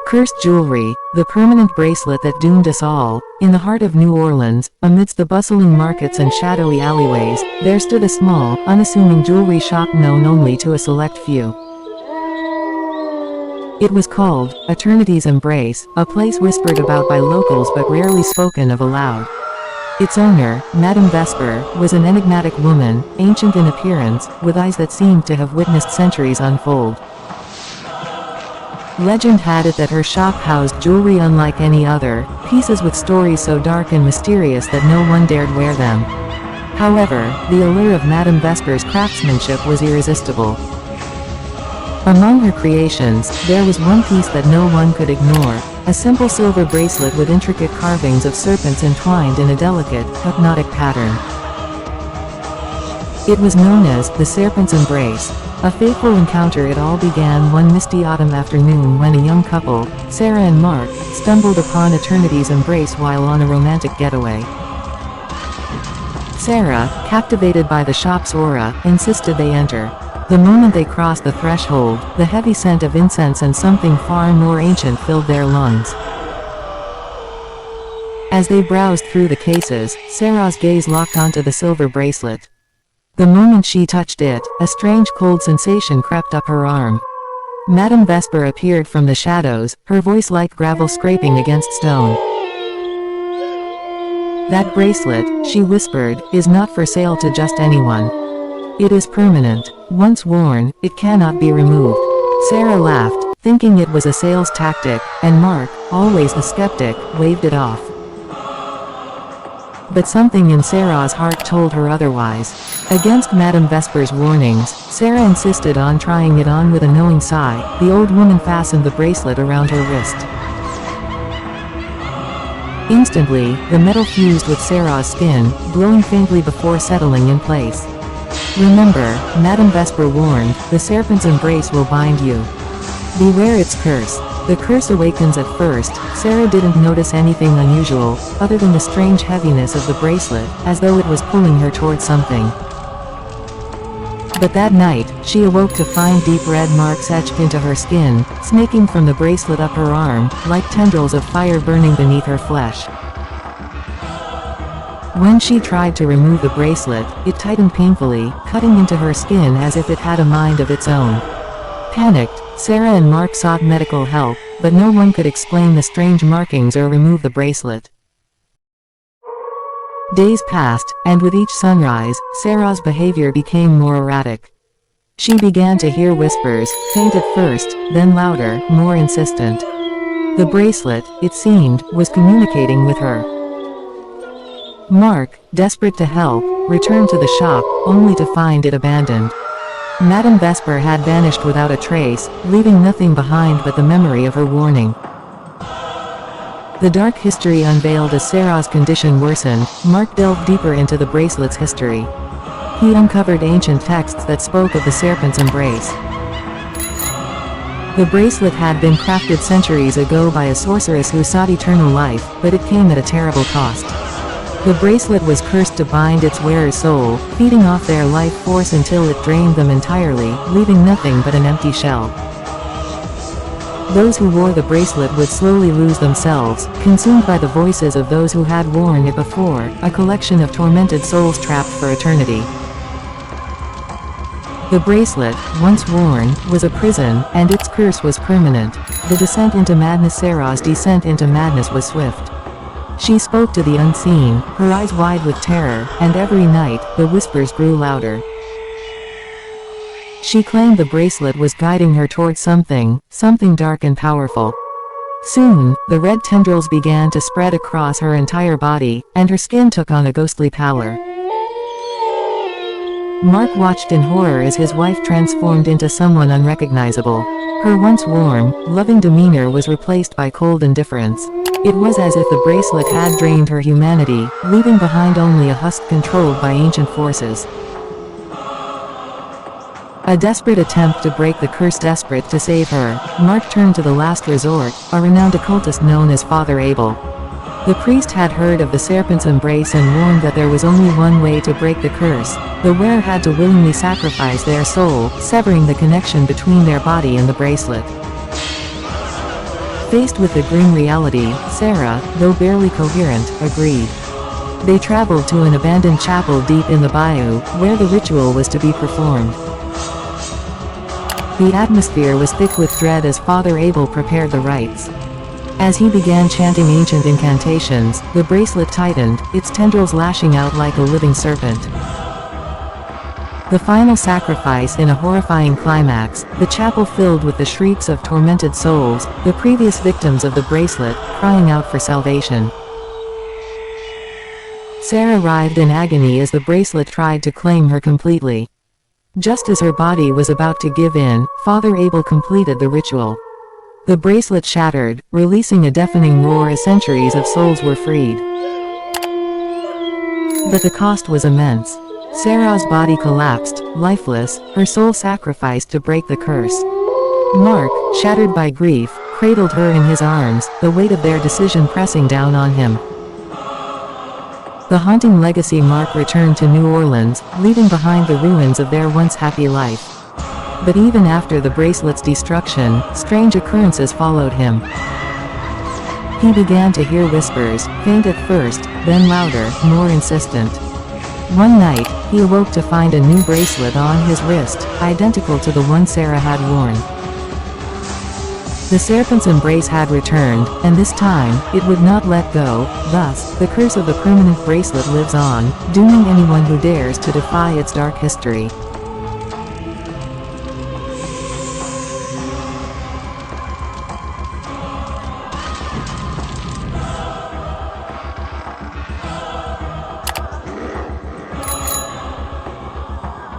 Cursed jewelry, the permanent bracelet that doomed us all. In the heart of New Orleans, amidst the bustling markets and shadowy alleyways, there stood a small, unassuming jewelry shop known only to a select few. It was called Eternity's Embrace, a place whispered about by locals but rarely spoken of aloud. Its owner, Madame Vesper, was an enigmatic woman, ancient in appearance, with eyes that seemed to have witnessed centuries unfold. Legend had it that her shop housed jewelry unlike any other, pieces with stories so dark and mysterious that no one dared wear them. However, the allure of Madame Vesper's craftsmanship was irresistible. Among her creations, there was one piece that no one could ignore, a simple silver bracelet with intricate carvings of serpents entwined in a delicate, hypnotic pattern. It was known as the Serpent's Embrace. A fateful encounter. It all began one misty autumn afternoon when a young couple, Sarah and Mark, stumbled upon Eternity's Embrace while on a romantic getaway. Sarah, captivated by the shop's aura, insisted they enter. The moment they crossed the threshold, the heavy scent of incense and something far more ancient filled their lungs. As they browsed through the cases, Sarah's gaze locked onto the silver bracelet. The moment she touched it, a strange cold sensation crept up her arm. Madame Vesper appeared from the shadows, her voice like gravel scraping against stone. "That bracelet," she whispered, "is not for sale to just anyone. It is permanent. Once worn, it cannot be removed." Sarah laughed, thinking it was a sales tactic, and Mark, always a skeptic, waved it off. But something in Sarah's heart told her otherwise. Against Madame Vesper's warnings, Sarah insisted on trying it on with a knowing sigh. The old woman fastened the bracelet around her wrist. Instantly, the metal fused with Sarah's skin, glowing faintly before settling in place. "Remember," Madame Vesper warned, "the Serpent's Embrace will bind you. Beware its curse." The curse awakens at first. Sarah didn't notice anything unusual, other than the strange heaviness of the bracelet, as though it was pulling her toward something. But that night, she awoke to find deep red marks etched into her skin, snaking from the bracelet up her arm, like tendrils of fire burning beneath her flesh. When she tried to remove the bracelet, it tightened painfully, cutting into her skin as if it had a mind of its own. Panicked, Sarah and Mark sought medical help, but no one could explain the strange markings or remove the bracelet. Days passed, and with each sunrise, Sarah's behavior became more erratic. She began to hear whispers, faint at first, then louder, more insistent. The bracelet, it seemed, was communicating with her. Mark, desperate to help, returned to the shop, only to find it abandoned. Madame Vesper had vanished without a trace, leaving nothing behind but the memory of her warning. The dark history unveiled as Sarah's condition worsened. Mark delved deeper into the bracelet's history. He uncovered ancient texts that spoke of the Serpent's Embrace. The bracelet had been crafted centuries ago by a sorceress who sought eternal life, but it came at a terrible cost. The bracelet was cursed to bind its wearer's soul, feeding off their life force until it drained them entirely, leaving nothing but an empty shell. Those who wore the bracelet would slowly lose themselves, consumed by the voices of those who had worn it before, a collection of tormented souls trapped for eternity. The bracelet, once worn, was a prison, and its curse was permanent. The descent into madness. Sarah's descent into madness was swift. She spoke to the unseen, her eyes wide with terror, and every night, the whispers grew louder. She claimed the bracelet was guiding her toward something dark and powerful. Soon, the red tendrils began to spread across her entire body, and her skin took on a ghostly pallor. Mark watched in horror as his wife transformed into someone unrecognizable. Her once warm, loving demeanor was replaced by cold indifference. It was as if the bracelet had drained her humanity, leaving behind only a husk controlled by ancient forces. A desperate attempt to break the curse. Desperate to save her, Mark turned to the last resort, a renowned occultist known as Father Abel. The priest had heard of the Serpent's Embrace and warned that there was only one way to break the curse. The wearer had to willingly sacrifice their soul, severing the connection between their body and the bracelet. Faced with the grim reality, Sarah, though barely coherent, agreed. They traveled to an abandoned chapel deep in the bayou, where the ritual was to be performed. The atmosphere was thick with dread as Father Abel prepared the rites. As he began chanting ancient incantations, the bracelet tightened, its tendrils lashing out like a living serpent. The final sacrifice in a horrifying climax, the chapel filled with the shrieks of tormented souls, the previous victims of the bracelet, crying out for salvation. Sarah writhed in agony as the bracelet tried to claim her completely. Just as her body was about to give in, Father Abel completed the ritual. The bracelet shattered, releasing a deafening roar as centuries of souls were freed. But the cost was immense. Sarah's body collapsed, lifeless, her soul sacrificed to break the curse. Mark, shattered by grief, cradled her in his arms, the weight of their decision pressing down on him. The haunting legacy Mark returned to New Orleans, leaving behind the ruins of their once happy life. But even after the bracelet's destruction, strange occurrences followed him. He began to hear whispers, faint at first, then louder, more insistent. One night, he awoke to find a new bracelet on his wrist, identical to the one Sarah had worn. The serpent's embrace had returned, and this time, it would not let go. Thus, the curse of the permanent bracelet lives on, dooming anyone who dares to defy its dark history.